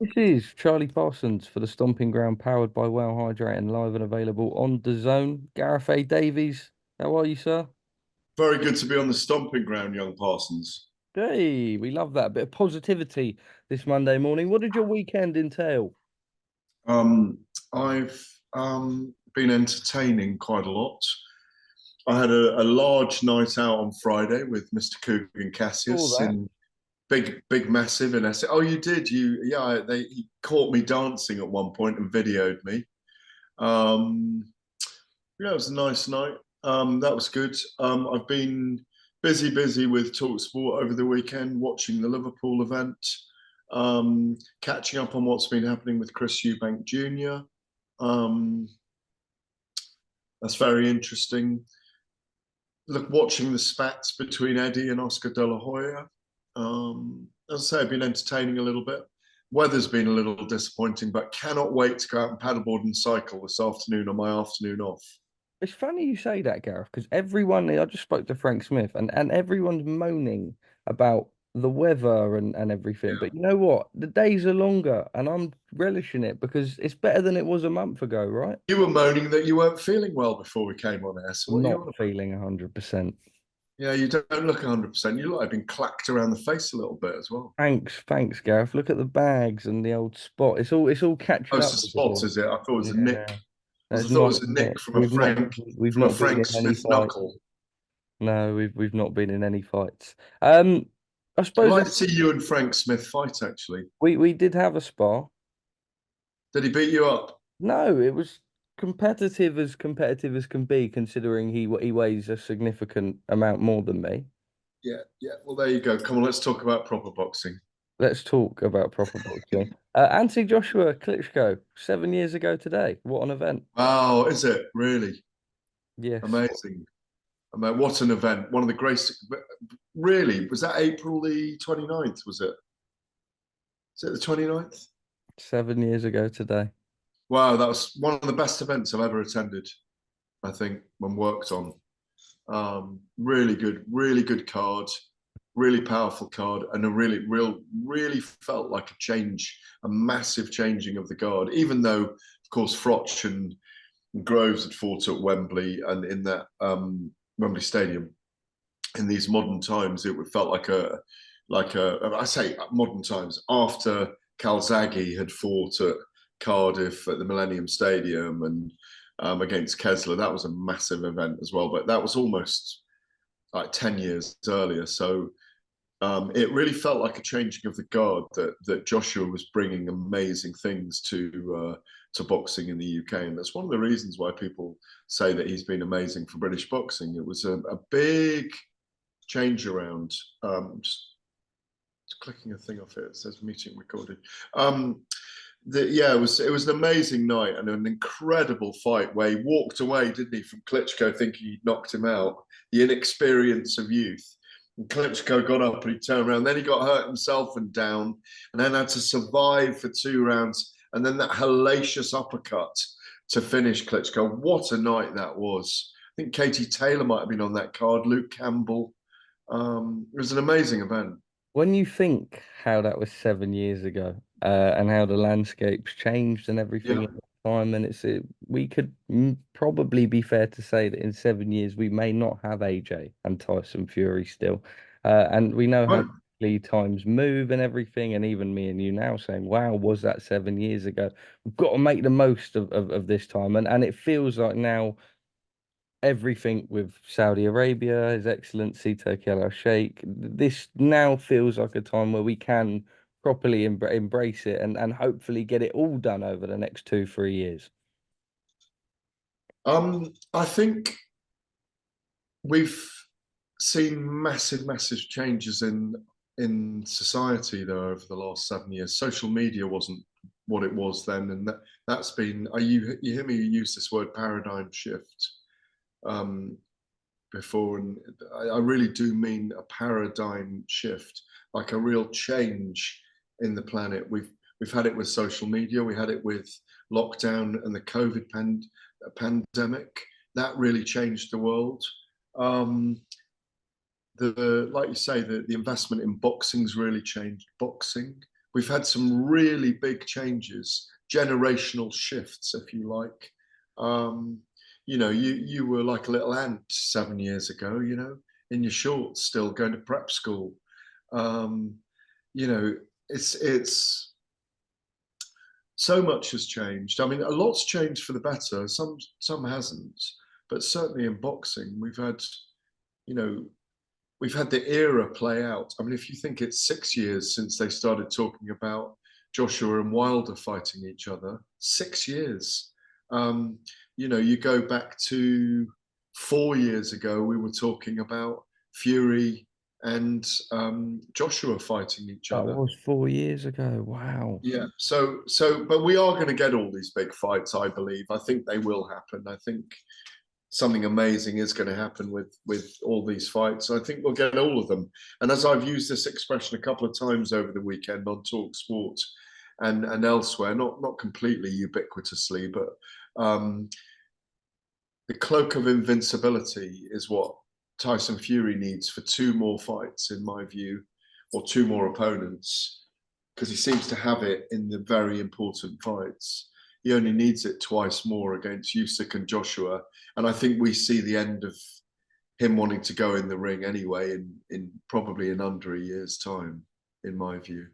This is Charlie Parsons for the Stomping Ground, powered by Wow Hydrate and live and available on DAZN. Gareth A. Davies, how are you, sir? Very good to be on the stomping ground, young Parsons. Hey, we love that. Bit of positivity this Monday morning. What did your weekend entail? Um, I've been entertaining quite a lot. I had a large night out on Friday with Mr. Cougar and All Cassius that. in big massive in Essex. Oh, you did? Yeah, he caught me dancing at one point and videoed me. Um, yeah, it was a nice night. That was good. I've been busy with Talksport over the weekend, watching the Liverpool event, catching up on what's been happening with Chris Eubank Jr. Um, that's very interesting. Look, watching the spats between Eddie and Oscar De La Hoya. As I say, I've been entertaining a little bit. Weather's been a little disappointing, but cannot wait to go out and paddleboard and cycle this afternoon on my afternoon off. It's funny you say that, Gareth, because I just spoke to Frank Smith and everyone's moaning about the weather and everything. Yeah. But you know what? The days are longer and I'm relishing it because it's better than it was a month ago, right? You were moaning that you weren't feeling well before we came on air. So what are you Not on about? feeling 100%. Yeah, you don't look 100%. You look like been clacked around the face a little bit as well. Thanks, Gareth. Look at the bags and the old spot. It's all Oh, catching it's up a with us spot, all. is it? I thought it was a nick. Yeah, I that's thought it not was a nick it. We've From a not been Frank in any Smith fights. knuckle. No, we've not been in any fights. I I'd suppose like to see you and Frank Smith fight. Actually, we did have a spar. did he beat you up? No, it was competitive as can be, considering he weighs a significant amount more than me. Yeah, yeah. Well, there you go. Come on, let's talk about proper boxing. Let's talk about proper boxing. Anthony Joshua Klitschko, 7 years ago today. What an event! Wow, is it really Yes. amazing? I mean, what an event! One of the greatest. Really, was that April the 29th? Was it? Is it the 29th? 7 years ago today. Wow, that was one of the best events I've ever attended. I think when worked on. Really good card, really powerful card, and a really felt like a change, a massive changing of the guard. Even though, of course, Froch and Groves had fought at Wembley and in that Wembley Stadium. In these modern times, it felt like a I say modern times after Calzaghe had fought at Cardiff at the Millennium Stadium and against Kessler. That was a massive event as well, but that was almost like 10 years earlier. So it really felt like a changing of the guard that Joshua was bringing amazing things to boxing in the UK, and that's one of the reasons why people say that he's been amazing for British boxing. It was a big change around. Just clicking a thing off here. It says meeting recorded. Yeah, it was an amazing night and an incredible fight where he walked away, didn't he, from Klitschko thinking he'd knocked him out. The inexperience of youth. And Klitschko got up and he turned around. Then he got hurt himself and down, and then had to survive for 2 rounds. And then that hellacious uppercut to finish Klitschko. What a night that was! I think Katie Taylor might have been on that card. Luke Campbell. It was an amazing event. When you think how that was 7 years ago, and how the landscape's changed and everything Yeah. in that time, and we could probably be fair to say that in 7 years we may not have AJ and Tyson Fury still, and we know how Right. quickly times move and everything, and even me and you now saying, "Wow, was that 7 years ago?" We've got to make the most of this time, and it feels like now everything with Saudi Arabia, His Excellency Turki Al Sheikh. This now feels like a time where we can properly embrace it and hopefully get it all done over the next 2, 3 years. I think we've seen massive changes in society though over the last 7 years. Social media wasn't what it was then, and that's been. You hear me use this word paradigm shift um, before, and I really do mean a paradigm shift, like a real change in the planet. We've had it with social media, we had it with lockdown and the COVID pandemic. That really changed the world. Um, the like you say, the investment in boxing's really changed boxing. we've had some really big changes, generational shifts, if you like. You were like a little ant 7 years ago, in your shorts, still going to prep school. You know, it's so much has changed. I mean, a lot's changed for the better. Some hasn't, but certainly in boxing, you know, we've had the era play out. I mean, if you think it's 6 years since they started talking about Joshua and Wilder fighting each other, 6 years. You go back to 4 years ago, we were talking about Fury and Joshua fighting each That other. was 4 years ago. Wow. Yeah. But we are going to get all these big fights, I believe. I think they will happen. I think something amazing is going to happen with all these fights. I think we'll get all of them. And as I've used this expression a couple of times over the weekend on Talk Sport and elsewhere, not completely ubiquitously, but the cloak of invincibility is what Tyson Fury needs for two more fights, in my view, or two more opponents, because he seems to have it in the very important fights. He only needs it twice more against Usyk and Joshua. And I think we see the end of him wanting to go in the ring anyway in probably in under a year's time, in my view.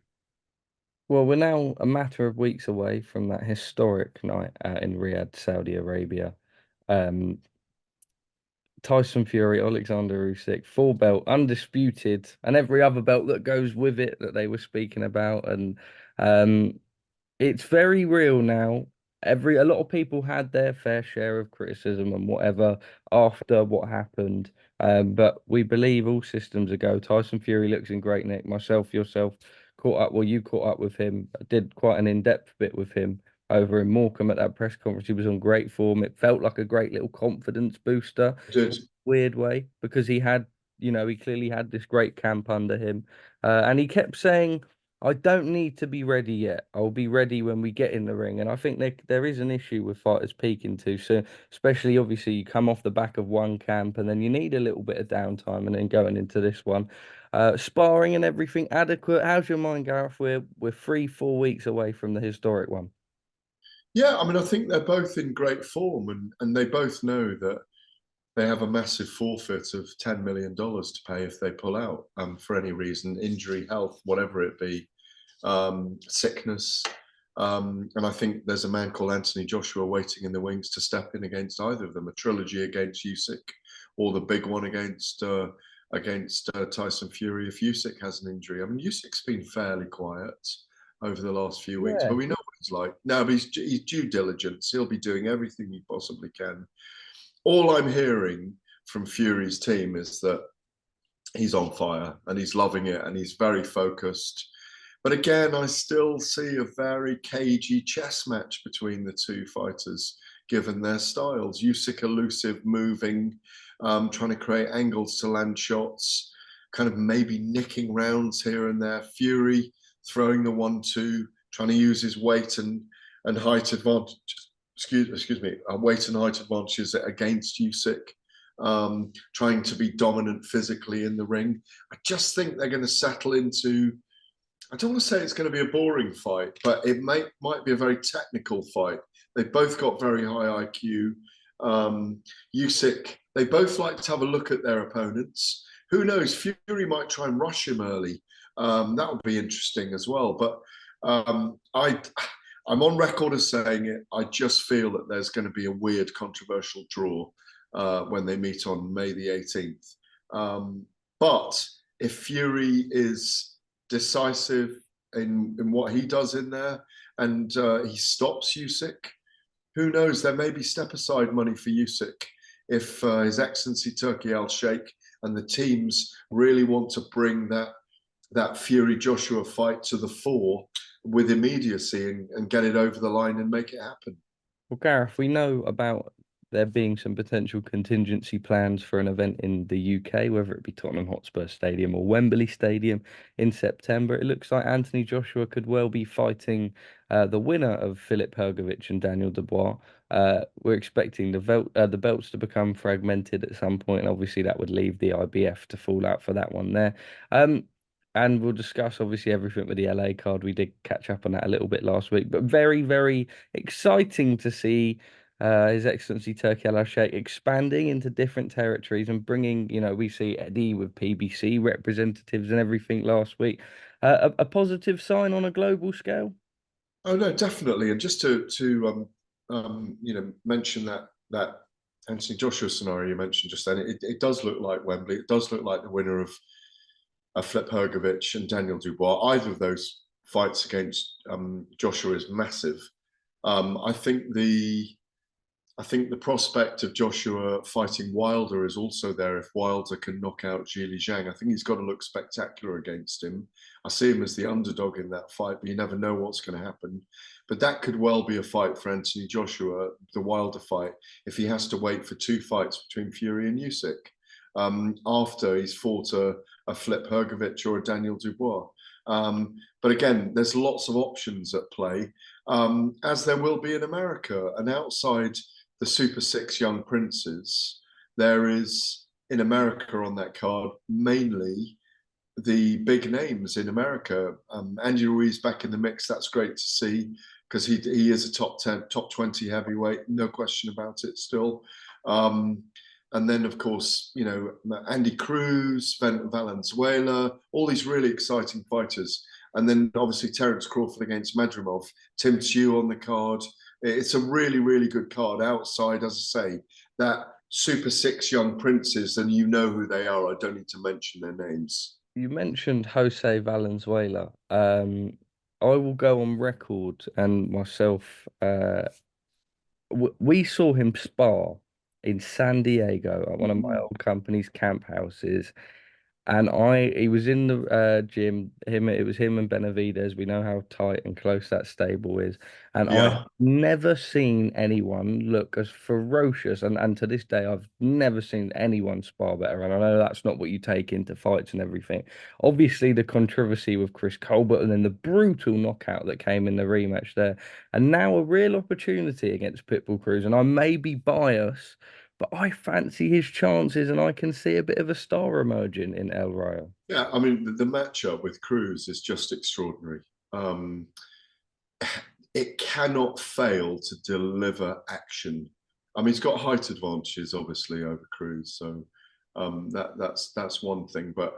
Well, we're now a matter of weeks away from that historic night in Riyadh, Saudi Arabia. Um, Tyson Fury, Oleksandr Usyk, full belt, undisputed, and every other belt that goes with it that they were speaking about. And um, it's very real now. A lot of people had their fair share of criticism and whatever after what happened. But we believe all systems are go. Tyson Fury looks in great nick. Myself, yourself caught up. Well, you caught up with him. I did quite an in-depth bit with him over in Morecambe at that press conference. He was on great form. It felt like a great little confidence booster, Did. weird way, because he clearly had this great camp under him. And he kept saying, I don't need to be ready yet. I'll be ready when we get in the ring. And I think there is an issue with fighters peaking too soon, especially obviously you come off the back of one camp and then you need a little bit of downtime and then going into this one. Sparring and everything adequate. How's your mind, Gareth? We're 3-4 weeks away from the historic one. Yeah, I mean, I think they're both in great form, and they both know that they have a massive forfeit of $10 million to pay if they pull out for any reason, injury, health, whatever it be, sickness. And I think there's a man called Anthony Joshua waiting in the wings to step in against either of them, a trilogy against Usyk or the big one against Tyson Fury if Usyk has an injury. I mean, Usyk's been fairly quiet over the last few weeks, Yeah. but we know what he's like. No, but he's due diligence. He'll be doing everything he possibly can. All I'm hearing from Fury's team is that he's on fire and he's loving it and he's very focused. But again, I still see a very cagey chess match between the two fighters, given their styles. Usyk elusive, moving, trying to create angles to land shots, kind of maybe nicking rounds here and there. Fury throwing the 1-2, trying to use his weight and height advantage. Excuse me, weight and height advantages against Usyk, trying to be dominant physically in the ring. I just think they're going to settle into, I don't want to say it's going to be a boring fight, but it might be a very technical fight. They've both got very high IQ. Usyk, they both like to have a look at their opponents. Who knows? Fury might try and rush him early. That would be interesting as well. But I'm on record as saying it. I just feel that there's going to be a weird, controversial draw when they meet on May the 18th. But if Fury is decisive in what he does in there and he stops Usyk, who knows? There may be step-aside money for Usyk if His Excellency Turki Al-Sheikh and the teams really want to bring that Fury-Joshua fight to the fore with immediacy and get it over the line and make it happen. Well, Gareth, we know about there being some potential contingency plans for an event in the UK, whether it be Tottenham Hotspur Stadium or Wembley Stadium in September. It looks like Anthony Joshua could well be fighting the winner of Filip Hrgovic and Daniel Dubois. We're expecting the belts to become fragmented at some point, and obviously that would leave the IBF to fall out for that one there. And we'll discuss obviously everything with the LA card. We did catch up on that a little bit last week, but very, very exciting to see His Excellency Turki Al Sheikh expanding into different territories and bringing, we see Eddie with PBC representatives and everything last week. A positive sign on a global scale. Oh no, definitely. And just to mention that Anthony Joshua scenario you mentioned just then, it does look like Wembley. It does look like the winner of Filip Hrgovic and Daniel Dubois. Either of those fights against Joshua is massive. I think the prospect of Joshua fighting Wilder is also there if Wilder can knock out Zhili Zhang. I think he's got to look spectacular against him. I see him as the underdog in that fight, but you never know what's going to happen. But that could well be a fight for Anthony Joshua, the Wilder fight, if he has to wait for 2 fights between Fury and Usyk after he's fought a Filip Hrgovic or a Daniel Dubois. But again, there's lots of options at play, as there will be in America. And outside the Super Six Young Princes, there is in America on that card mainly the big names in America. Andy Ruiz back in the mix. That's great to see because he is a top 10, top 20 heavyweight, no question about it. Still. And then, of course, Andy Cruz, Valenzuela, all these really exciting fighters. And then, obviously, Terence Crawford against Madrimov, Tim Tszyu on the card. It's a really, really good card outside, as I say, that Super Six Young Princes, and you know who they are. I don't need to mention their names. You mentioned Jose Valenzuela. I will go on record and myself. We saw him spar in San Diego at one of my old company's camp houses, and he was in the gym. It was him and Benavides. We know how tight and close that stable is. And Yeah. I've never seen anyone look as ferocious. And to this day, I've never seen anyone spar better. And I know that's not what you take into fights and everything. Obviously, the controversy with Chris Colbert and then the brutal knockout that came in the rematch there. And now a real opportunity against Pitbull Cruz. And I may be biased, but I fancy his chances, and I can see a bit of a star emerging in El Rayo. Yeah, I mean, the matchup with Cruz is just extraordinary. It cannot fail to deliver action. I mean, he's got height advantages, obviously, over Cruz, so that's one thing. But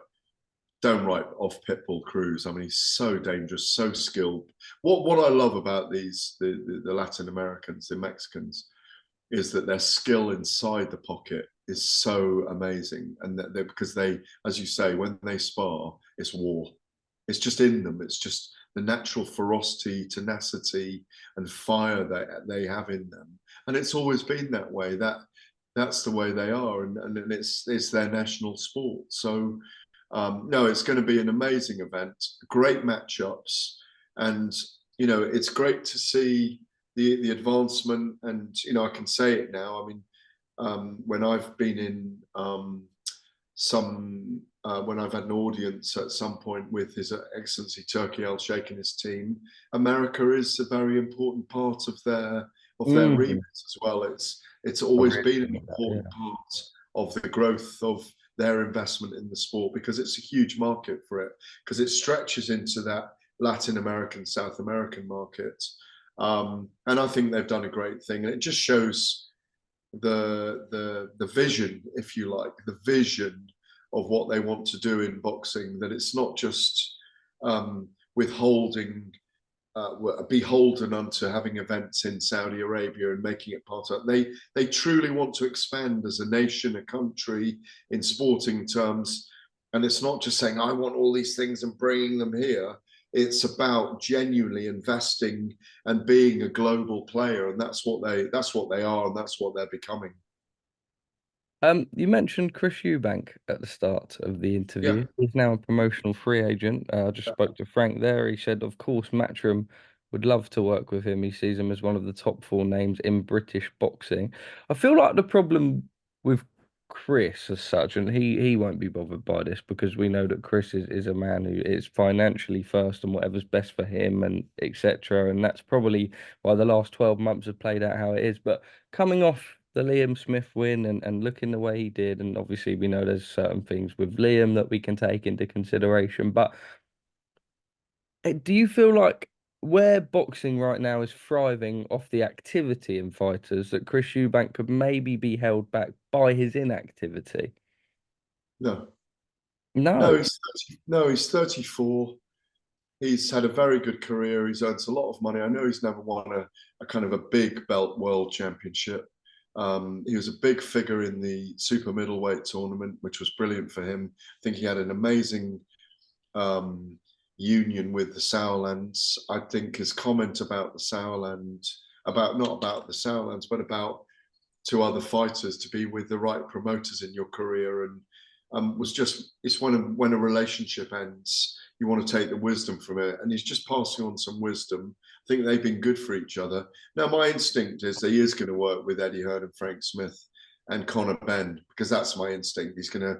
don't write off Pitbull Cruz. I mean, he's so dangerous, so skilled. What I love about the Latin Americans, the Mexicans, is that their skill inside the pocket is so amazing, and that because they, as you say, when they spar, it's war. It's just in them. It's just the natural ferocity, tenacity, and fire that they have in them, and it's always been that way. That's the way they are, and it's their national sport. So no, it's going to be an amazing event, great matchups, and it's great to see the advancement. And I can say it now. I mean, when I've been in when I've had an audience at some point with His Excellency Turki Al Sheikh and his team, America is a very important part of their remit as well. It's always been an important part of the growth of their investment in the sport, because it's a huge market for it, because it stretches into that Latin American, South American market. And I think they've done a great thing, and it just shows the vision, if you like, the vision of what they want to do in boxing. That it's not just withholding, beholden unto having events in Saudi Arabia and making it part of. They truly want to expand as a nation, a country, in sporting terms. And it's not just saying, I want all these things and bringing them here. It's about genuinely investing and being a global player, and that's what they are, and that's what they're becoming. You mentioned Chris Eubank at the start of the Yeah, interview. He's now a promotional free agent. I just spoke to Frank there. He said, of course, Matchroom would love to work with him. He sees him as one of the top 4 names in British boxing. I feel like the problem with Chris as such, and he won't be bothered by this, because we know that Chris is a man who is financially first and whatever's best for him and etc. And that's probably why the last 12 months have played out how it is. But coming off the Liam Smith win and looking the way he did, and obviously we know there's certain things with Liam that we can take into consideration, but do you feel like where boxing right now is thriving off the activity in fighters, that Chris Eubank could maybe be held back by his inactivity? No, No. he's 34. He's had a very good career. He's earned a lot of money. I know he's never won a kind of a big belt world championship. He was a big figure in the super middleweight tournament, which was brilliant for him. I think he had an amazing union with the Sauerlands. I think his comment about the Sauerland, about not about the Sauerlands, but about two other fighters to be with the right promoters in your career, and was just, it's when a relationship ends, you want to take the wisdom from it, and he's just passing on some wisdom. I think they've been good for each other. Now, my instinct is that he is going to work with Eddie Hearn and Frank Smith and Conor Benn, because that's my instinct. He's going to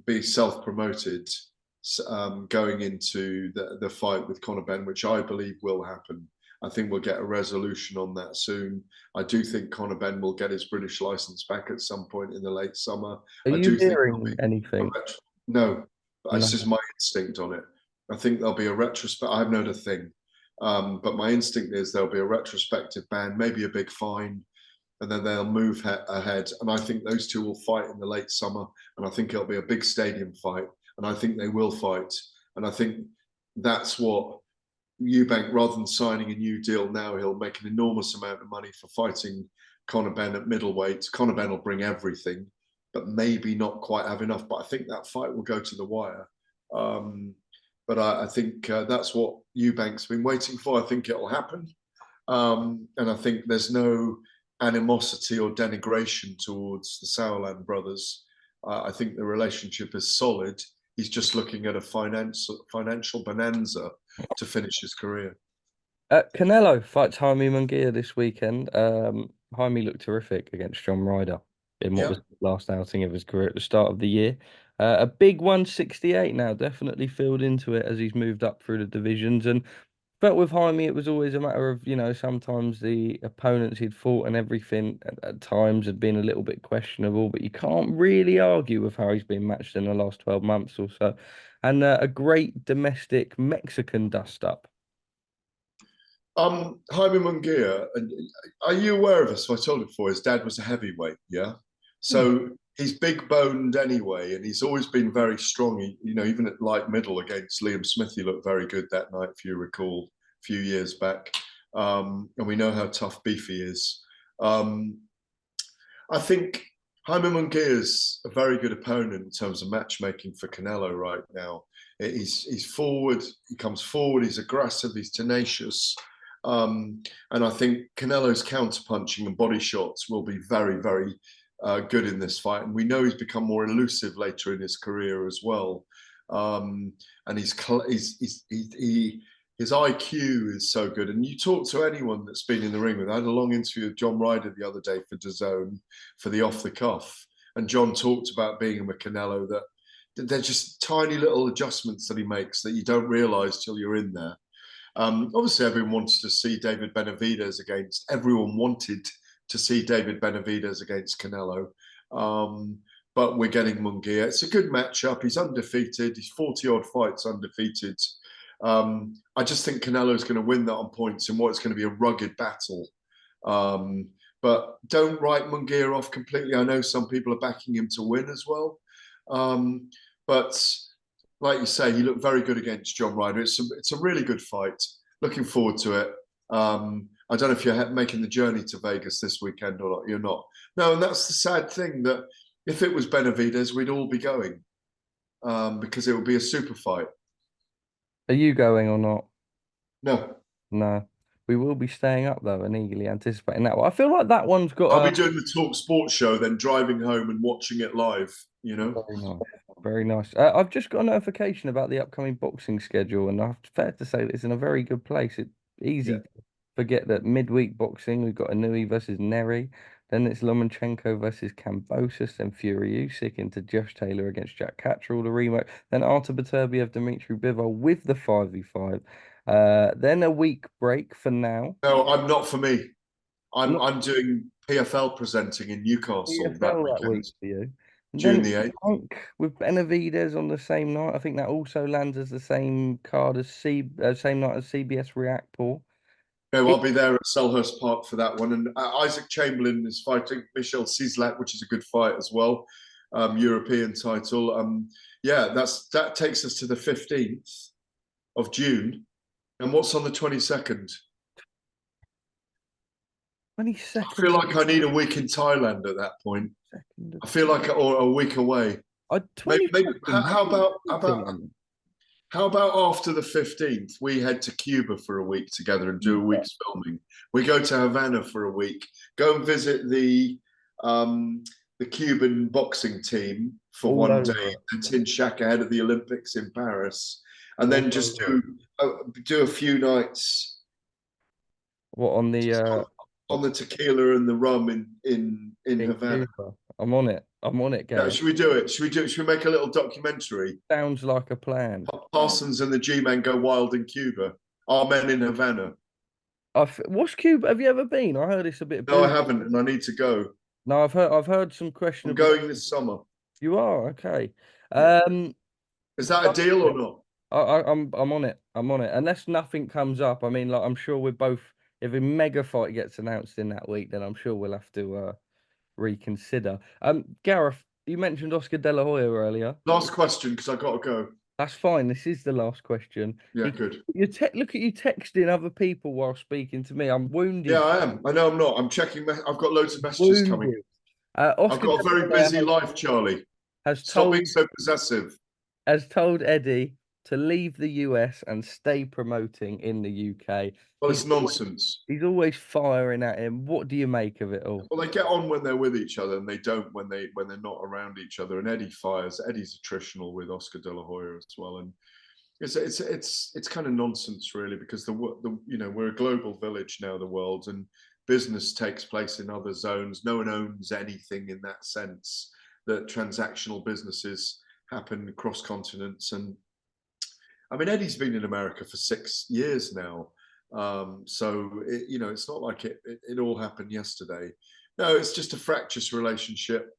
be self-promoted going into the fight with Conor Benn, which I believe will happen. I think we'll get a resolution on that soon. I do think Conor Benn will get his British license back at some point in the late summer. Are I you do think there'll hearing be anything? no, this No. is my instinct on it. I think there'll be a retrospect. I haven't heard a thing, but my instinct is there'll be a retrospective ban, maybe a big fine, and then they'll move ahead. And I think those two will fight in the late summer, and I think it'll be a big stadium fight, and I think they will fight. And I think that's what Eubank, rather than signing a new deal now, he'll make an enormous amount of money for fighting Conor Benn at middleweight. Conor Benn will bring everything, but maybe not quite have enough. But I think that fight will go to the wire. But I think that's what Eubank's been waiting for. I think it'll happen. And I think there's no animosity or denigration towards the Sauerland brothers. I think the relationship is solid. He's just looking at a financial bonanza to finish his career. Canelo fights Jaime Munguia this weekend. Jaime looked terrific against John Ryder in what Yeah. was the last outing of his career at the start of the year. A big 168 now, definitely filled into it as he's moved up through the divisions. And but with Jaime, it was always a matter of, sometimes the opponents he'd fought and everything at times had been a little bit questionable, but you can't really argue with how he's been matched in the last 12 months or so. And a great domestic Mexican dust up. Jaime Munguia, and are you aware of this? So I told you before, his dad was a heavyweight, yeah? Hmm. So he's big boned anyway, and he's always been very strong. Even at light middle against Liam Smith, he looked very good that night, if you recall, a few years back. And we know how tough Beefy is. I think Jaime Munguia is a very good opponent in terms of matchmaking for Canelo right now. He's forward, he comes forward, he's aggressive, he's tenacious. And I think Canelo's counterpunching and body shots will be very, very good in this fight. And we know he's become more elusive later in his career as well. And his IQ is so good. And you talk to anyone that's been in the ring with. I had a long interview with John Ryder the other day for DAZN for the Off the Cuff, and John talked about being with Canelo, that they're just tiny little adjustments that he makes that you don't realise till you're in there. Obviously, everyone wanted to see David Benavidez against. Everyone wanted to see David Benavidez against Canelo, but we're getting Munguia. It's a good matchup. He's undefeated. He's 40-odd fights undefeated. I just think Canelo's going to win that on points in what's going to be a rugged battle. But don't write Munguia off completely. I know some people are backing him to win as well. But like you say, he looked very good against John Ryder. It's a really good fight. Looking forward to it. I don't know if you're making the journey to Vegas this weekend or not. You're not. No, and that's the sad thing, that if it was Benavidez, we'd all be going because it would be a super fight. Are you going or not? No, No. We will be staying up though and eagerly anticipating that one. I feel like that one's I'll got be a doing the Talk Sports show, then driving home and watching it live. very nice. Very nice. I've just got a notification about the upcoming boxing schedule, and I've fair to say that it's in a very good place. It's Yeah. easy to forget that midweek boxing, we've got Inui versus Neri, then it's Lomachenko versus Kambosos, then Fury Usyk into Josh Taylor against Jack Catterall, the rematch, then Artur Beterbiev, Dmitry Bivol with the 5v5. Then a week break for now. No, I'm not for me. I'm Not I'm doing PFL presenting in Newcastle that EFL that week weekend, for you. And June then the 8th. Punk with Benavidez on the same night. I think that also lands as the same card as same night as CBS React, Paul. No, I'll be there at Selhurst Park for that one. And Isaac Chamberlain is fighting Michel Cislak, which is a good fight as well. European title. Yeah, that takes us to the 15th of June. And what's on the 22nd? 22nd. I feel like I need a week in Thailand at that point. I feel like, or a week away. Maybe, how about after the 15th, we head to Cuba for a week together and do a week's filming. We go to Havana for a week, go and visit the Cuban boxing team for one day, the Tin Shack ahead of the Olympics in Paris, and then just do a few nights. What on the tequila and the rum in Havana? Cuba. I'm on it, Gary. Yeah, should we do it? Should we make a little documentary? Sounds like a plan. Parsons and the G-Men go wild in Cuba. Our men in Havana. What's Cuba? Have you ever been? I heard it's a bit. No, I haven't, and I need to go. No, I've heard some questions. I'm going this summer. You are okay. Is that a deal or not? I'm on it. I'm on it. Unless nothing comes up. I mean, like I'm sure we're both. If a mega fight gets announced in that week, then I'm sure we'll have to reconsider. Gareth, you mentioned Oscar De La Hoya earlier. Last question, because I got to go. That's fine. This is the last question. Yeah, good. Look at you texting other people while speaking to me. I'm wounded. Yeah, I am. I know I'm not. I'm checking. I've got loads of messages coming. I've got a very busy life, Charlie. Stop being so possessive. Has told Eddie to leave the US and stay promoting in the UK. Well, it's nonsense. He's always firing at him. What do you make of it all? Well, they get on when they're with each other, and they don't when they're not around each other. And Eddie fires. Eddie's attritional with Oscar De La Hoya as well, and it's kind of nonsense, really, because we're a global village now, the world, and business takes place in other zones. No one owns anything in that sense. That transactional businesses happen across continents, and I mean, Eddie's been in America for 6 years now. So it's not like it all happened yesterday. No, it's just a fractious relationship.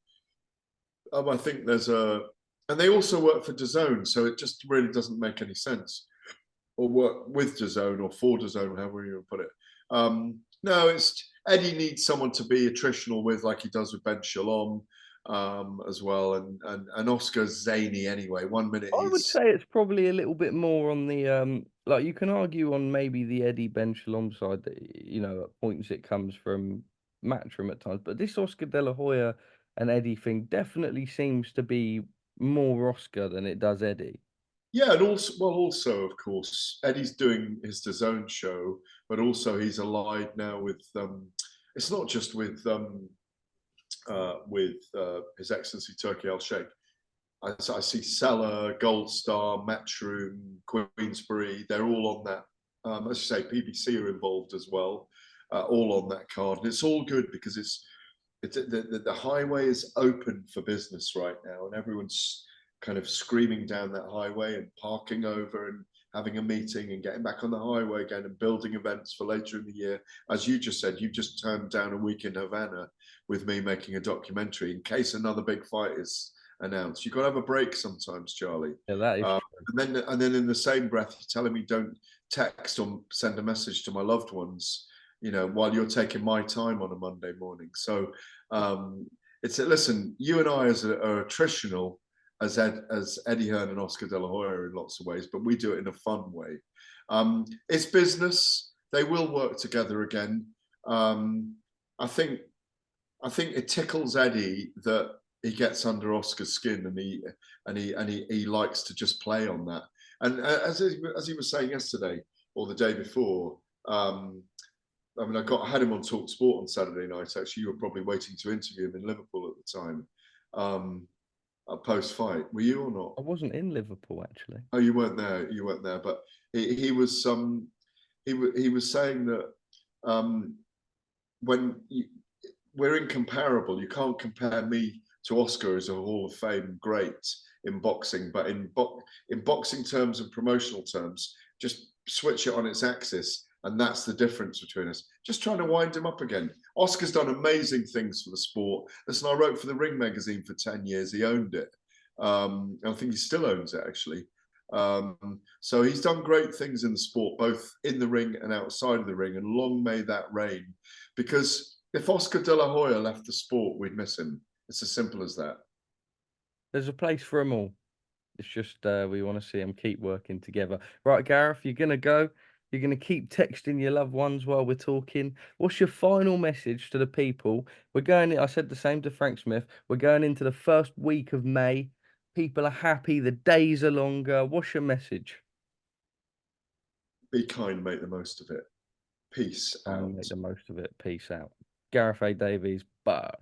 I think and they also work for DAZN, so it just really doesn't make any sense. Or work with DAZN or for DAZN, however you put it. No, Eddie needs someone to be attritional with, like he does with Ben Shalom. As well, and Oscar's zany anyway. 1 minute I would say it's probably a little bit more on the like you can argue on maybe the Eddie Ben Shalom side that at points it comes from Matchroom at times, but this Oscar De La Hoya and Eddie thing definitely seems to be more Oscar than it does Eddie. Yeah, and also of course Eddie's doing his DAZN show, but also he's allied now with it's not just with His Excellency Turkey Al-Sheikh. I see Seller, Gold Star, Matchroom, Queensbury. They're all on that. As you say, PBC are involved as well, all on that card. And it's all good because the highway is open for business right now, and everyone's kind of screaming down that highway and parking over and having a meeting and getting back on the highway again and building events for later in the year. As you just said, you just turned down a week in Havana with me making a documentary in case another big fight is announced. You've got to have a break sometimes, Charlie. Yeah, that is true. And then in the same breath, you're telling me don't text or send a message to my loved ones, while you're taking my time on a Monday morning. So listen, you and I are attritional as Eddie Hearn and Oscar De La Hoya in lots of ways, but we do it in a fun way. It's business. They will work together again. I think it tickles Eddie that he gets under Oscar's skin, and he likes to just play on that. And as he was saying yesterday or the day before, I had him on Talk Sport on Saturday night. Actually, you were probably waiting to interview him in Liverpool at the time. Post fight, were you or not? I wasn't in Liverpool actually. Oh, you weren't there. But he was saying that we're incomparable. You can't compare me to Oscar as a Hall of Fame great in boxing, but in boxing terms and promotional terms, just switch it on its axis. And that's the difference between us. Just trying to wind him up again. Oscar's done amazing things for the sport. Listen, I wrote for the Ring magazine for 10 years. He owned it. I think he still owns it, actually. So he's done great things in the sport, both in the ring and outside of the ring, and long may that reign. Because if Oscar De La Hoya left the sport, we'd miss him. It's as simple as that. There's a place for them all. It's just we want to see them keep working together. Right, Gareth, you're going to go. You're going to keep texting your loved ones while we're talking. What's your final message to the people? We're going, I said the same to Frank Smith. We're going into the first week of May. People are happy. The days are longer. What's your message? Be kind, make the most of it. Peace out. Make the most of it. Peace out. Gareth A. Davies, Bosh.